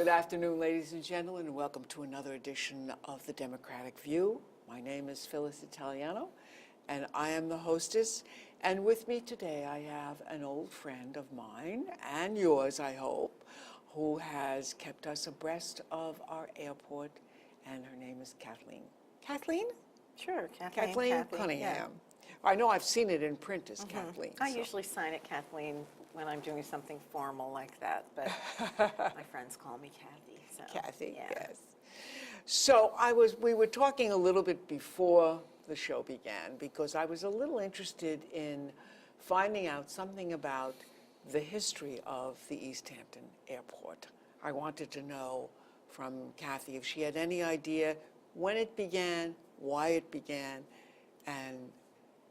Good afternoon, ladies and gentlemen, and welcome to another edition of The Democratic View. My name is Phyllis Italiano, and I am the hostess. And with me today, I have an old friend of mine, and yours, I hope, who has kept us abreast of our airport, and her name is Kathleen. Kathleen? Sure, Kathleen Cunningham. Yeah. I know I've seen it in print as Kathleen. I so. usually sign it Kathleen when I'm doing something formal like that, but my friends call me Kathy. So, Kathy, yeah. yes. So we were talking a little bit before the show began because I was a little interested in finding out something about the history of the East Hampton Airport. I wanted to know from Kathy if she had any idea when it began, why it began, and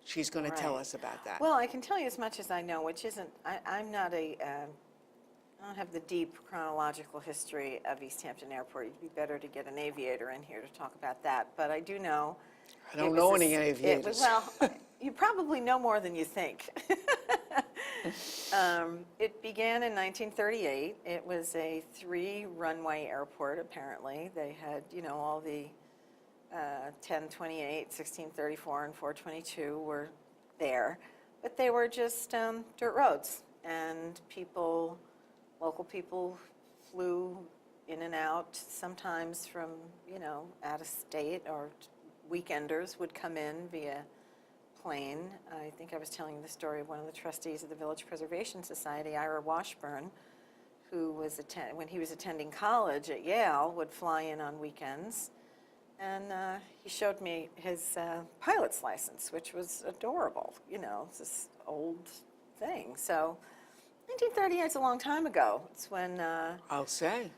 she's going to tell us about that. Well, I can tell you as much as I know, which isn't, I'm not I don't have the deep chronological history of East Hampton Airport. It'd be better to get an aviator in here to talk about that. But I do know. I don't know any aviators. Well, you probably know more than you think. It began in 1938. It was a 3-runway airport, apparently. They had, all the 1028, 1634, and 422 were there. But they were just dirt roads. And local people flew in and out, sometimes from, out of state, or weekenders would come in via plane. I think I was telling the story of one of the trustees of the Village Preservation Society, Ira Washburn, who was when he was attending college at Yale, would fly in on weekends. And he showed me his pilot's license, which was adorable. It's this old thing. So 1938 is a long time ago. It's when... I'll say.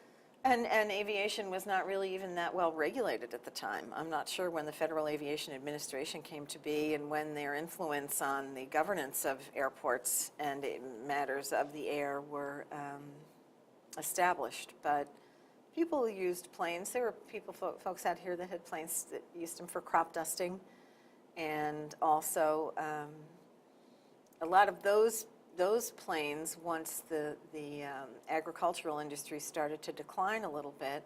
And aviation was not really even that well regulated at the time. I'm not sure when the Federal Aviation Administration came to be and when their influence on the governance of airports and matters of the air were established. But people used planes. There were folks out here that had planes that used them for crop dusting. And also a lot of those planes, once the agricultural industry started to decline a little bit,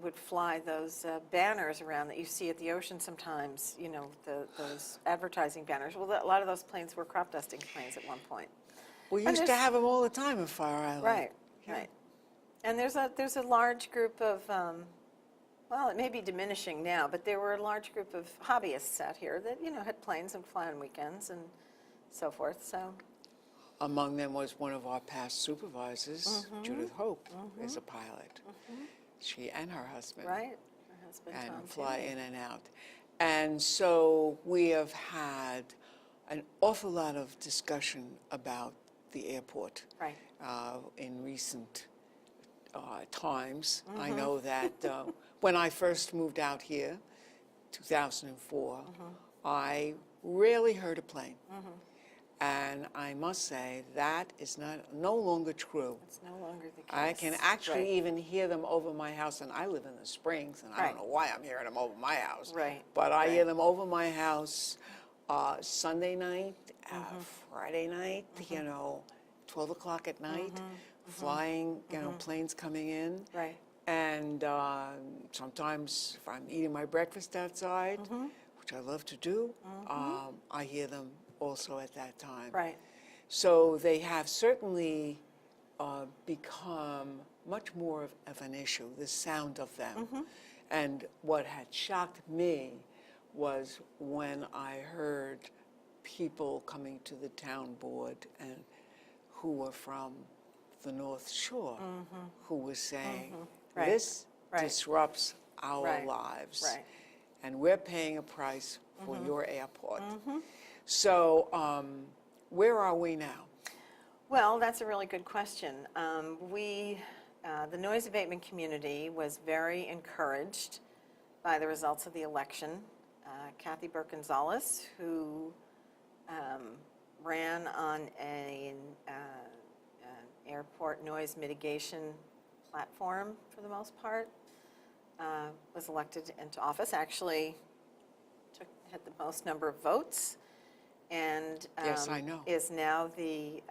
would fly those banners around that you see at the ocean sometimes, those advertising banners. Well, a lot of those planes were crop dusting planes at one point. We used to have them all the time in Fire Island. Right, yeah. Right. And there's a large group of, well, it may be diminishing now, but there were a large group of hobbyists out here that, had planes and fly on weekends and so forth. So, among them was one of our past supervisors, Judith Hope, is a pilot. She and her husband. Right, her husband and Tom fly too. in and out. And so we have had an awful lot of discussion about the airport in recent times. I know that when I first moved out here, 2004, I rarely heard a plane. And I must say that is no longer true. It's no longer the case. I can actually even hear them over my house, and I live in the Springs, and I don't know why I'm hearing them over my house. Right. But I hear them over my house Sunday night, Friday night, 12 o'clock at night, flying, planes coming in. Right. And sometimes if I'm eating my breakfast outside, which I love to do, I hear them also at that time. Right. So they have certainly become much more of an issue, the sound of them. And what had shocked me was when I heard people coming to the town board and who were from the North Shore who were saying, this disrupts our lives. Right. And we're paying a price for your airport. So where are we now? Well, that's a really good question. The noise abatement community was very encouraged by the results of the election. Kathy Burke-Gonzalez, who ran on an airport noise mitigation platform for the most part, was elected into office, actually had the most number of votes, and Yes, I know. is now the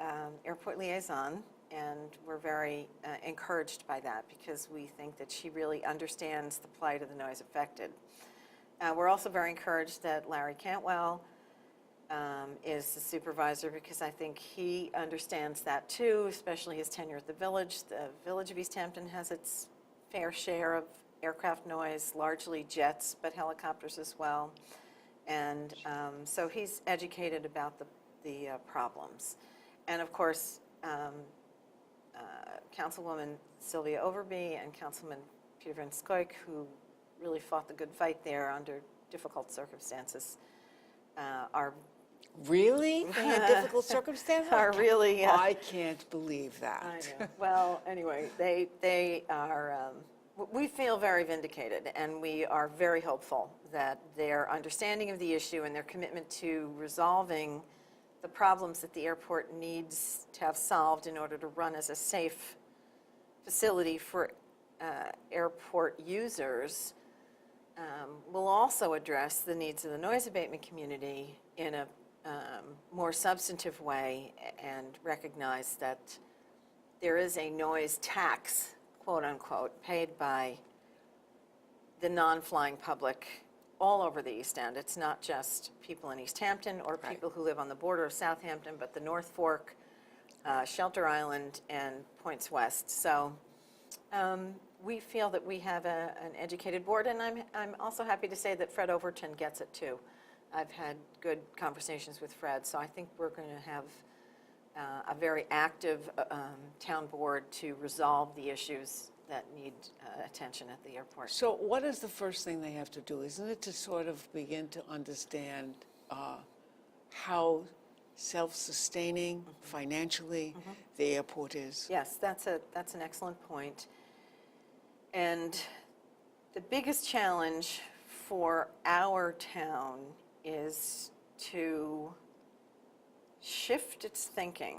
airport liaison and we're very encouraged by that because we think that she really understands the plight of the noise affected. We're also very encouraged that Larry Cantwell is the supervisor because I think he understands that too, especially his tenure at the village. The village of East Hampton has its fair share of aircraft noise, largely jets, but helicopters as well. And so he's educated about the problems. And of course, Councilwoman Sylvia Overby and Councilman Peter Van Scoik, who really fought the good fight there under difficult circumstances, are Really? They had difficult circumstances? are really. I can't believe that. I know. Well, anyway, they are. We feel very vindicated, and we are very hopeful that their understanding of the issue and their commitment to resolving the problems that the airport needs to have solved in order to run as a safe facility for airport users will also address the needs of the noise abatement community in a more substantive way and recognize that there is a noise tax, quote unquote, paid by the non-flying public all over the East End. It's not just people in East Hampton or people who live on the border of Southampton, but the North Fork, Shelter Island, and Points West. So we feel that we have an educated board, and I'm also happy to say that Fred Overton gets it too. I've had good conversations with Fred, so I think we're going to have a very active town board to resolve the issues that need attention at the airport. So what is the first thing they have to do? Isn't it to sort of begin to understand how self-sustaining financially the airport is? Yes, that's an excellent point. And the biggest challenge for our town is to shift its thinking,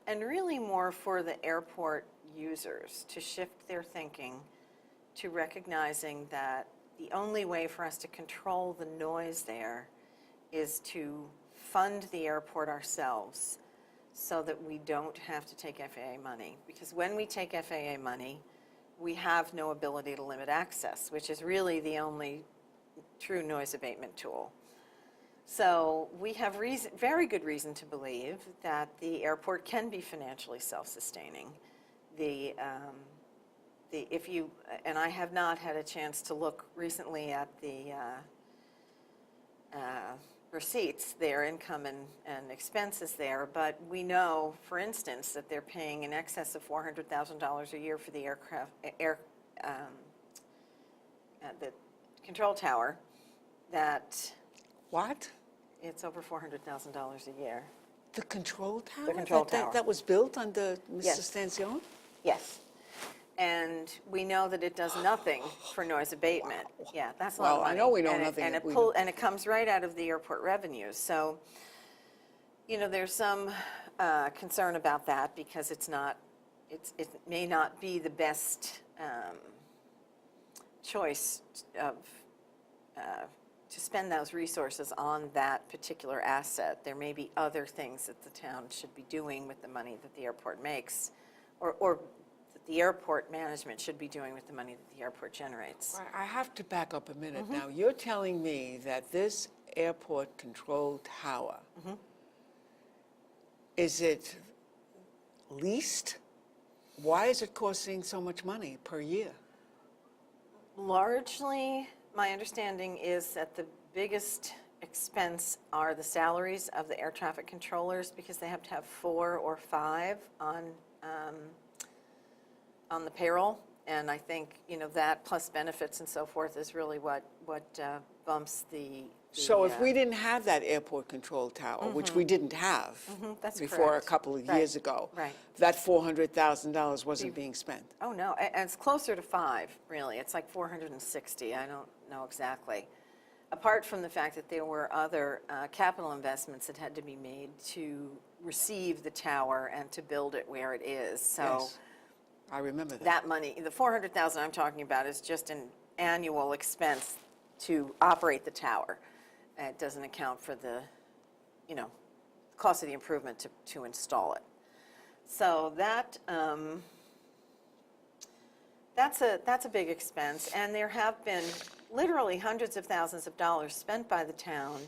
and really more for the airport users to shift their thinking to recognizing that the only way for us to control the noise there is to fund the airport ourselves so that we don't have to take FAA money. Because when we take FAA money, we have no ability to limit access, which is really the only true noise abatement tool. So we have very good reason to believe that the airport can be financially self-sustaining. If you, and I have not had a chance to look recently at the receipts, their income and expenses there, but we know, for instance, that they're paying in excess of $400,000 a year for the the control tower. That What? it's over $400,000 a year. The control tower? The control tower. That was built under Mr. Yes. Stancione? Yes. And we know that it does nothing for noise abatement. Yeah, that's a lot Well, of money. I know we know And nothing. And it comes right out of the airport revenues. So, you know, there's some concern about that because it may not be the best choice of to spend those resources on that particular asset. There may be other things that the town should be doing with the money that the airport makes, or that the airport management should be doing with the money that the airport generates. I have to back up a minute now. You're telling me that this airport control tower, is it leased? Why is it costing so much money per year? Largely, my understanding is that the biggest expense are the salaries of the air traffic controllers because they have to have 4 or 5 on the payroll. And I think, you know, that plus benefits and so forth is really what bumps the So if we didn't have that airport control tower, which we didn't have that's before correct. a couple of Right. years ago, Right. that $400,000 wasn't being spent. Oh, no, and it's closer to 5, really. It's like 460, I don't know exactly. Apart from the fact that there were other capital investments that had to be made to receive the tower and to build it where it is. So Yes, I remember that. that money, the 400,000 I'm talking about is just an annual expense to operate the tower. It doesn't account for the, you know, cost of the improvement to install it. So that's a big expense, and there have been literally hundreds of thousands of dollars spent by the town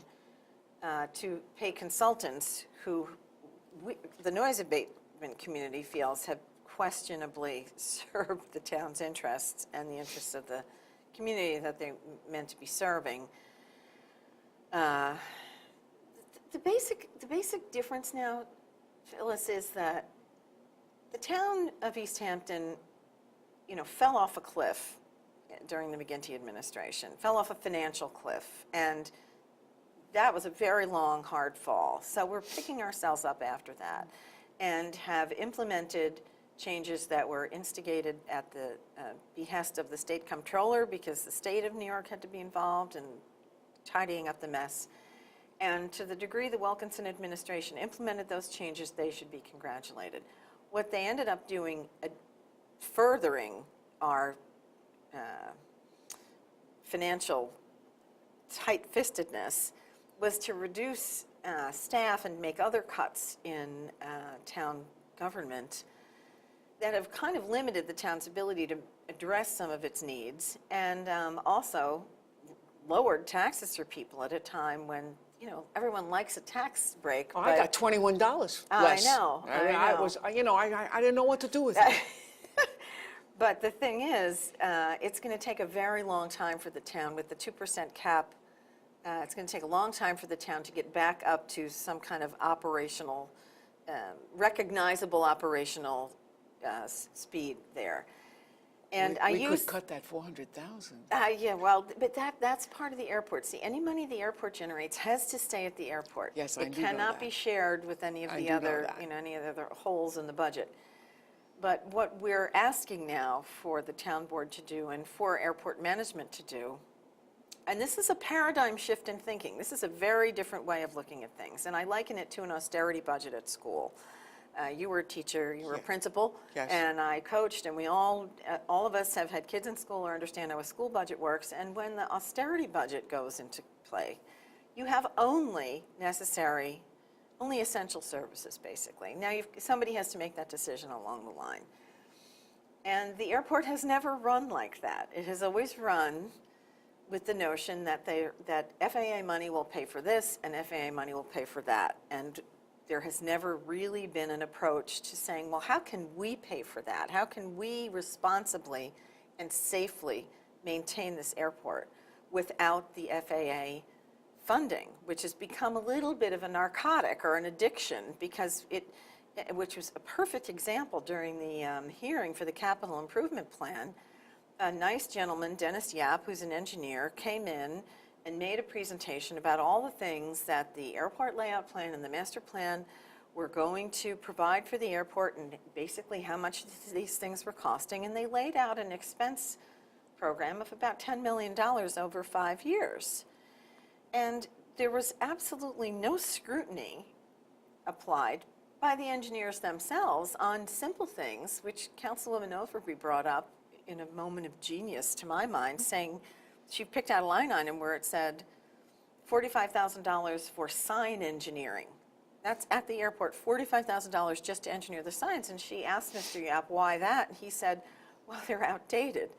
to pay consultants who the noise abatement community feels have questionably served the town's interests and the interests of the community that they meant to be serving. The basic difference now, Phyllis, is that the town of East Hampton, fell off a cliff during the McGinty administration, fell off a financial cliff, and that was a very long, hard fall. So we're picking ourselves up after that and have implemented changes that were instigated at the behest of the state comptroller, because the state of New York had to be involved in tidying up the mess. And to the degree the Wilkinson administration implemented those changes, they should be congratulated. What they ended up doing, furthering our financial tight-fistedness, was to reduce staff and make other cuts in town government that have kind of limited the town's ability to address some of its needs, and also lowered taxes for people at a time when everyone likes a tax break. Oh, I got $21 less. I know. I didn't know what to do with it. But the thing is, it's going to take a very long time for the town with the 2% cap. It's going to take a long time for the town to get back up to some kind of operational, recognizable operational speed there. And we could cut that 400,000. Yeah, well, but that's part of the airport. See, any money the airport generates has to stay at the airport. Yes, I do know that. It cannot be shared with any of the other, any of the other holes in the budget. But what we're asking now for the town board to do and for airport management to do, and this is a paradigm shift in thinking. This is a very different way of looking at things. And I liken it to an austerity budget at school. You were a teacher, you were a principal, yes. And I coached, and we all of us have had kids in school or understand how a school budget works. And when the austerity budget goes into play, you have only essential services, basically. Now, somebody has to make that decision along the line. And the airport has never run like that. It has always run with the notion that FAA money will pay for this and FAA money will pay for that. And there has never really been an approach to saying, well, how can we pay for that? How can we responsibly and safely maintain this airport without the FAA funding, which has become a little bit of a narcotic or an addiction, because which was a perfect example during the hearing for the capital improvement plan. A nice gentleman, Dennis Yap, who's an engineer, came in and made a presentation about all the things that the airport layout plan and the master plan were going to provide for the airport, and basically how much these things were costing. And they laid out an expense program of about $10 million over 5 years. And there was absolutely no scrutiny applied by the engineers themselves on simple things, which Councilwoman Overby brought up in a moment of genius, to my mind, saying she picked out a line item where it said $45,000 for sign engineering. That's at the airport, $45,000 just to engineer the signs. And she asked Mr. Yap why that, and he said, well, they're outdated.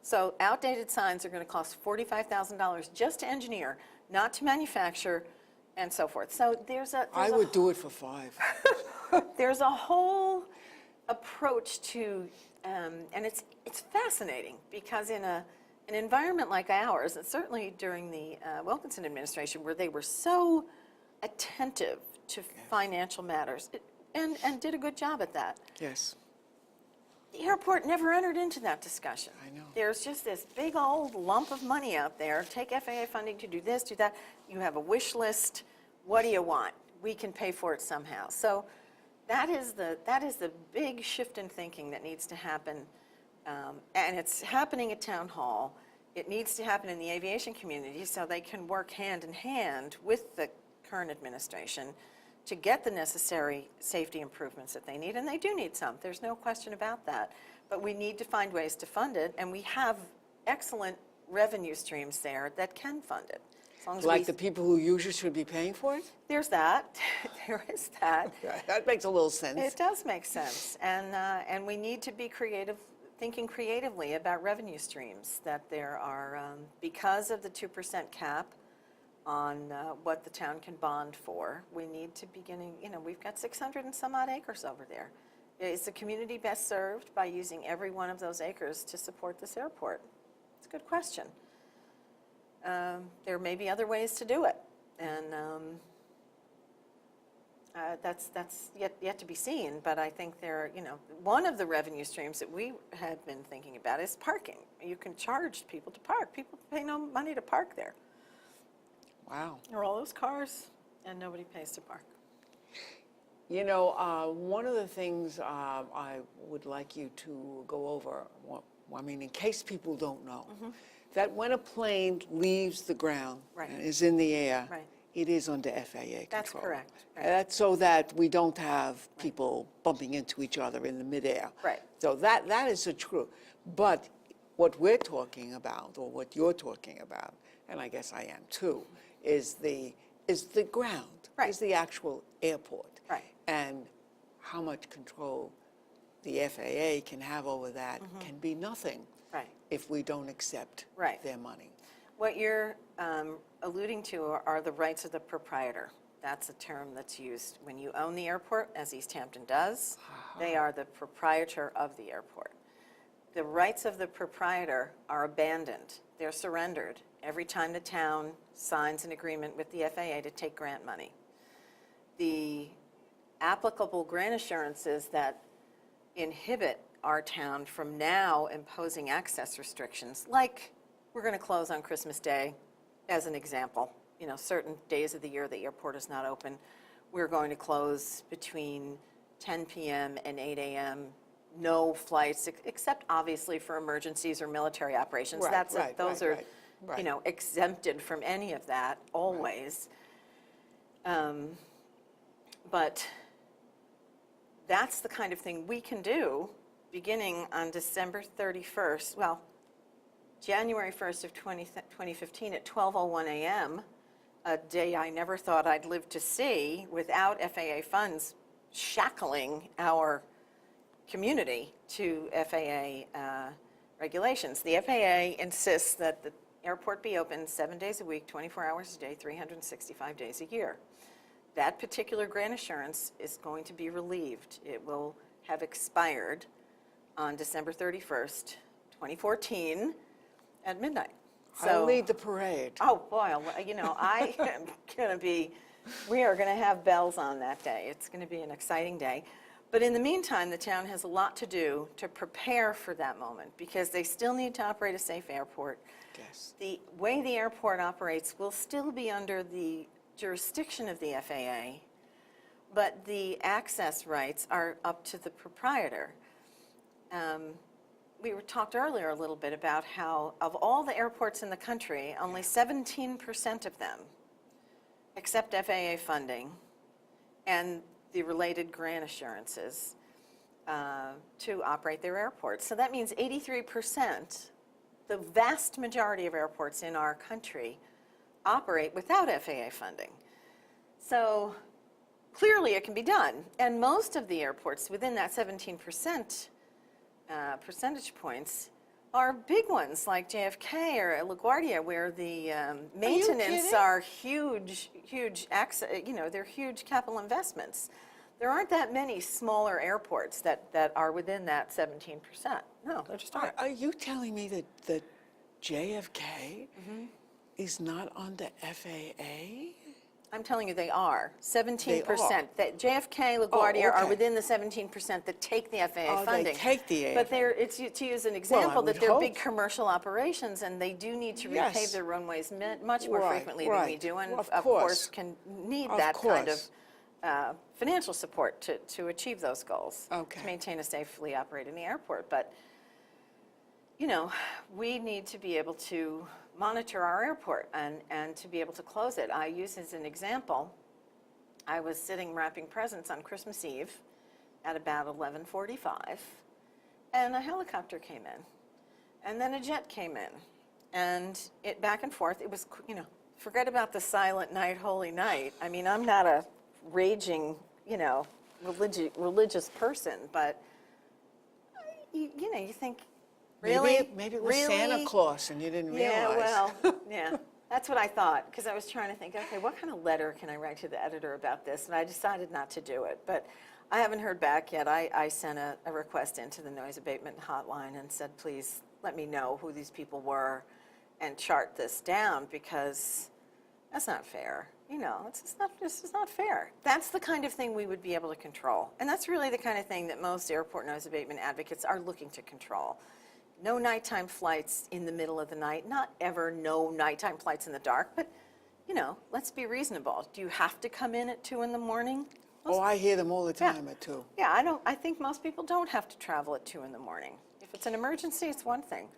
So outdated signs are going to cost $45,000 just to engineer, not to manufacture, and so forth. So I would do it for $5. There's a whole approach to, and it's fascinating, because in an environment like ours, and certainly during the Wilkinson administration, where they were so attentive to financial matters, and did a good job at that. Yes. The airport never entered into that discussion. I know. There's just this big old lump of money out there. Take FAA funding to do this, do that. You have a wish list. What do you want? We can pay for it somehow. So that is the big shift in thinking that needs to happen, and it's happening at Town Hall. It needs to happen in the aviation community so they can work hand in hand with the current administration to get the necessary safety improvements that they need, and they do need some. There's no question about that. But we need to find ways to fund it, and we have excellent revenue streams there that can fund it. long as Like we, the people who use it should be paying for it? there's that, there is that. That makes a little sense. It does make sense, and we need to be thinking creatively about revenue streams, that there are, because of the 2% cap on what the town can bond for, we need to we've got 600 and some odd acres over there. Is the community best served by using every one of those acres to support this airport? It's a good question. There may be other ways to do it, and that's yet to be seen. But I think one of the revenue streams that we had been thinking about is parking. You can charge people to park. People pay no money to park there. Wow. There are all those cars, and nobody pays to park. One of the things I would like you to go over, in case people don't know, that when a plane leaves the ground and is in the air, it is under FAA control. That's correct. Right. That's so that we don't have people bumping into each other in the midair. Right. So that is the truth. But what we're talking about, or what you're talking about, and I guess I am too, is the ground, is the actual airport. Right. And how much control the FAA can have over that can be nothing if we don't accept their money. What you're alluding to are the rights of the proprietor. That's a term that's used when you own the airport, as East Hampton does. They are the proprietor of the airport. The rights of the proprietor are abandoned. They're surrendered every time the town signs an agreement with the FAA to take grant money. The applicable grant assurances that inhibit our town from now imposing access restrictions, like we're going to close on Christmas Day, as an example. Certain days of the year the airport is not open. We're going to close between 10 p.m. and 8 a.m. No flights, except obviously for emergencies or military operations. Those are exempted from any of that always. But that's the kind of thing we can do beginning on December 31st, January 1st of 2015 at 12:01 a.m., a day I never thought I'd live to see, without FAA funds shackling our community to FAA regulations. The FAA insists that the airport be open 7 days a week, 24 hours a day, 365 days a year. That particular grant assurance is going to be relieved. It will have expired on December 31st, 2014 at midnight. I'll lead the parade. Oh, boy, I am going to be, we are going to have bells on that day. It's going to be an exciting day. But in the meantime, the town has a lot to do to prepare for that moment, because they still need to operate a safe airport. Yes. The way the airport operates will still be under the jurisdiction of the FAA, but the access rights are up to the proprietor. We talked earlier a little bit about how of all the airports in the country, only 17% of them accept FAA funding and the related grant assurances to operate their airports. So that means 83%, the vast majority of airports in our country, operate without FAA funding. So clearly it can be done. And most of the airports within that 17% percentage points are big ones like JFK or LaGuardia, where the maintenance are huge, they're huge capital investments. There aren't that many smaller airports that are within that 17%. No, there just aren't. Are you telling me that JFK is not under FAA? I'm telling you they are. 17%. That JFK, LaGuardia are within the 17% that take the FAA funding. They take the But it's to use an example, that they're big commercial operations, and they do need to repave their runways much more frequently than we do, and of course can need that kind of financial support to achieve those goals, to maintain a safely operating airport. But we need to be able to monitor our airport and to be able to close it. I use as an example, I was sitting wrapping presents on Christmas Eve at about 11:45, and a helicopter came in, and then a jet came in, and it back and forth. It was, forget about the silent night, holy night. I mean, I'm not a raging, religious person, but you think, really? Maybe it was Santa Claus and you didn't Yeah, realize. well, yeah. That's what I thought, because I was trying to think, okay, what kind of letter can I write to the editor about this? And I decided not to do it. But I haven't heard back yet. I sent a request into the noise abatement hotline and said, please let me know who these people were and chart this down, because that's not fair. This is not fair. That's the kind of thing we would be able to control. And that's really the kind of thing that most airport noise abatement advocates are looking to control. No nighttime flights in the middle of the night, not ever no nighttime flights in the dark, but, let's be reasonable. Do you have to come in at 2 in the morning? Oh, I hear them all the Yeah. time at 2. Yeah, I think most people don't have to travel at 2 in the morning. If it's an emergency, it's one thing,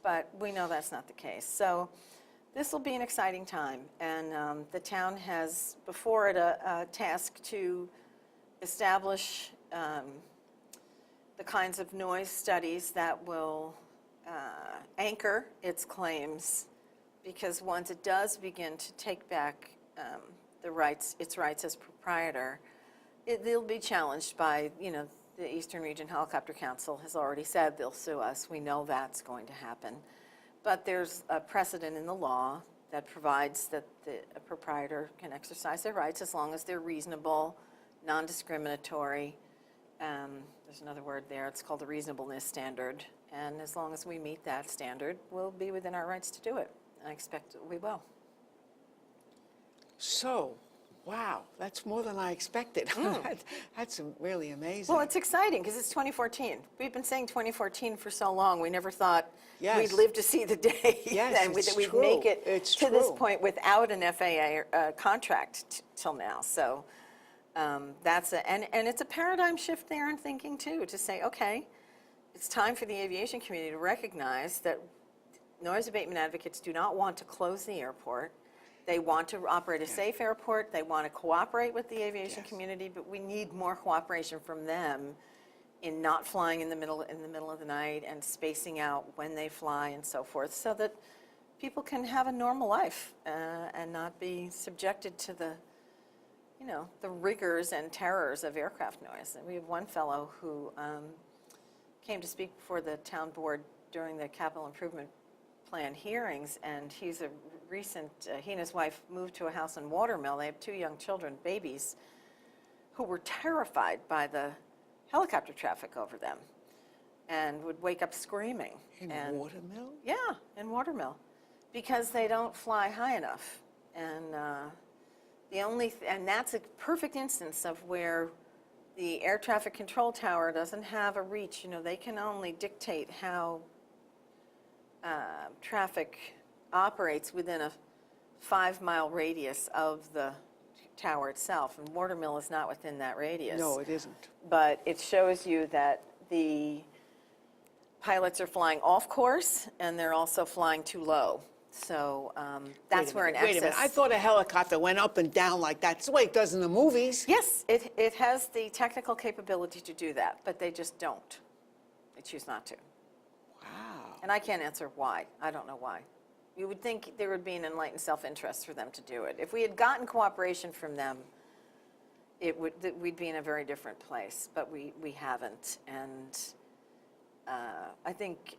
but we know that's not the case. So this will be an exciting time, and the town has before it a task to establish the kinds of noise studies that will anchor its claims, because once it does begin to take back its rights as proprietor, they'll be challenged by, the Eastern Region Helicopter Council has already said they'll sue us. We know that's going to happen. But there's a precedent in the law that provides that a proprietor can exercise their rights as long as they're reasonable, non-discriminatory. There's another word there. It's called the reasonableness standard. And as long as we meet that standard, we'll be within our rights to do it. I expect we will. So, wow, that's more than I expected. That's really amazing. Well, it's exciting because it's 2014. We've been saying 2014 for so long. We never thought Yes. we'd live to see the day Yes, and it's that we'd true. make it It's to this true. point without an FAA contract till now. So and it's a paradigm shift there in thinking too, to say, okay, it's time for the aviation community to recognize that noise abatement advocates do not want to close the airport. They want to operate a safe airport. They want to cooperate with the aviation community, but we need more cooperation from them in not flying in the middle of the night and spacing out when they fly and so forth, so that people can have a normal life and not be subjected to the rigors and terrors of aircraft noise. And we have one fellow who came to speak before the town board during the capital improvement plan hearings, and he's a recent, he and his wife moved to a house in Watermill. They have 2 young children, babies, who were terrified by the helicopter traffic over them and would wake up screaming. In Watermill? Yeah, in Watermill, because they don't fly high enough. And and that's a perfect instance of where the air traffic control tower doesn't have a reach. They can only dictate how traffic operates within a 5-mile radius of the tower itself, and Watermill is not within that radius. No, it isn't. But it shows you that the pilots are flying off course, and they're also flying too low. So that's where an excess... Wait a minute, I thought a helicopter went up and down like that. That's the way it does in the movies. Yes, it has the technical capability to do that, but they just don't. They choose not to. Wow. And I can't answer why. I don't know why. You would think there would be an enlightened self-interest for them to do it. If we had gotten cooperation from them, we'd be in a very different place, but we haven't. And I think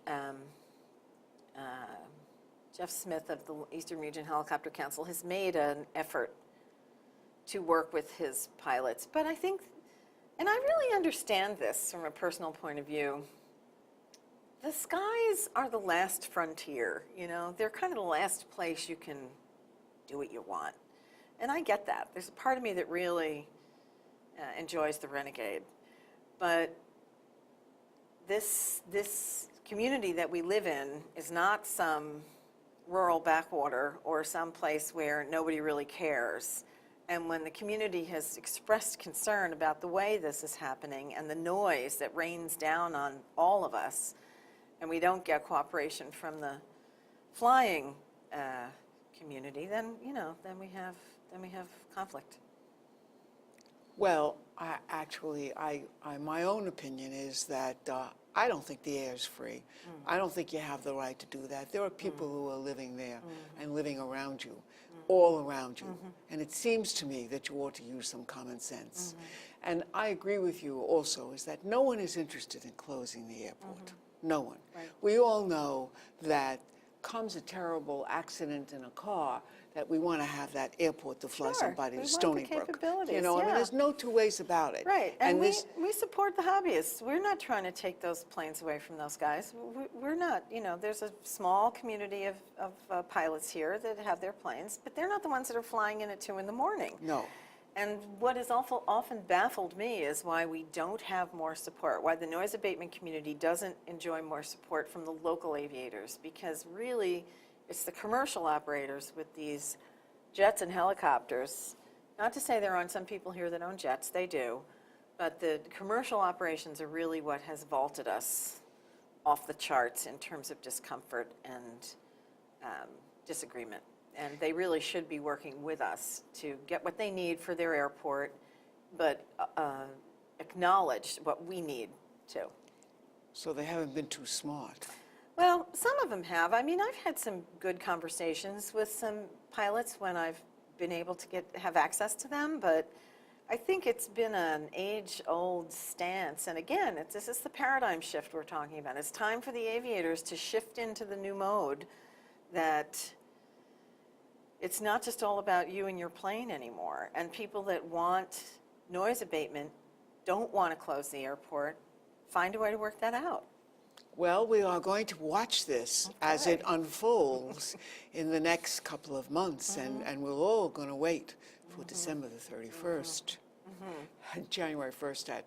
Jeff Smith of the Eastern Region Helicopter Council has made an effort to work with his pilots. But I think, and I really understand this from a personal point of view, the skies are the last frontier, They're kind of the last place you can do what you want. And I get that. There's a part of me that really enjoys the Renegade. But this community that we live in is not some rural backwater or some place where nobody really cares. And when the community has expressed concern about the way this is happening and the noise that rains down on all of us, and we don't get cooperation from the flying community, then we have conflict. Well, my own opinion is that I don't think the air is free. I don't think you have the right to do that. There are people who are living there and living around you, all around you. And it seems to me that you ought to use some common sense. And I agree with you also, is that no one is interested in closing the airport. No one. Right. We all know that comes a terrible accident in a car, that we want to have that airport to fly Sure, somebody we to want the Stony Brook. capabilities, You know, I mean, yeah. there's no two ways about it. Right, and this, we support the hobbyists. We're not trying to take those planes away from those guys. We're not, you know, there's a small community of pilots here that have their planes, but they're not the ones that are flying in at 2 in the morning. no. And what has often baffled me is why we don't have more support, why the noise abatement community doesn't enjoy more support from the local aviators, because really it's the commercial operators with these jets and helicopters. Not to say there aren't some people here that own jets, they do, but the commercial operations are really what has vaulted us off the charts in terms of discomfort and disagreement. And they really should be working with us to get what they need for their airport, but acknowledge what we need too. So they haven't been too smart. Well, some of them have. I mean, I've had some good conversations with some pilots when I've been able to have access to them, but I think it's been an age-old stance. And again, this is the paradigm shift we're talking about. It's time for the aviators to shift into the new mode that it's not just all about you and your plane anymore. And people that want noise abatement don't want to close the airport. Find a way to work that out. Well, we are going to watch this as it unfolds in the next couple of months, and we're all going to wait for December the 31st, and January 1st at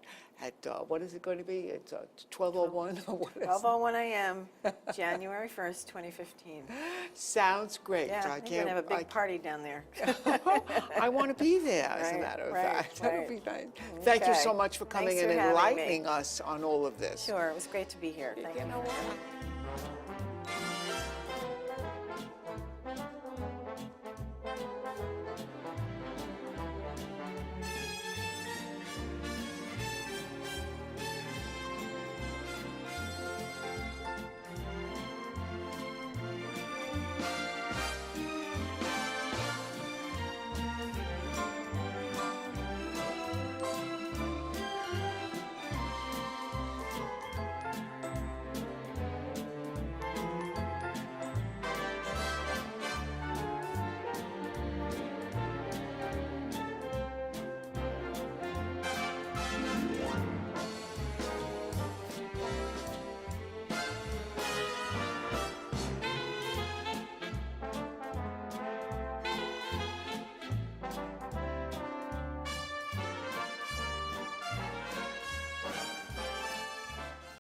what is it going to be? It's 12:01 or what is it? 12:01 a.m., January 1st, 2015. Sounds great. Yeah, I you're going to have a big party down there. I want to be there, as a Right, matter of right, fact. That would right. be nice. Thank you Okay. so much for coming Thanks and for having me. enlightening us on all of this. Sure, it was great to be here. Thank you. You know what?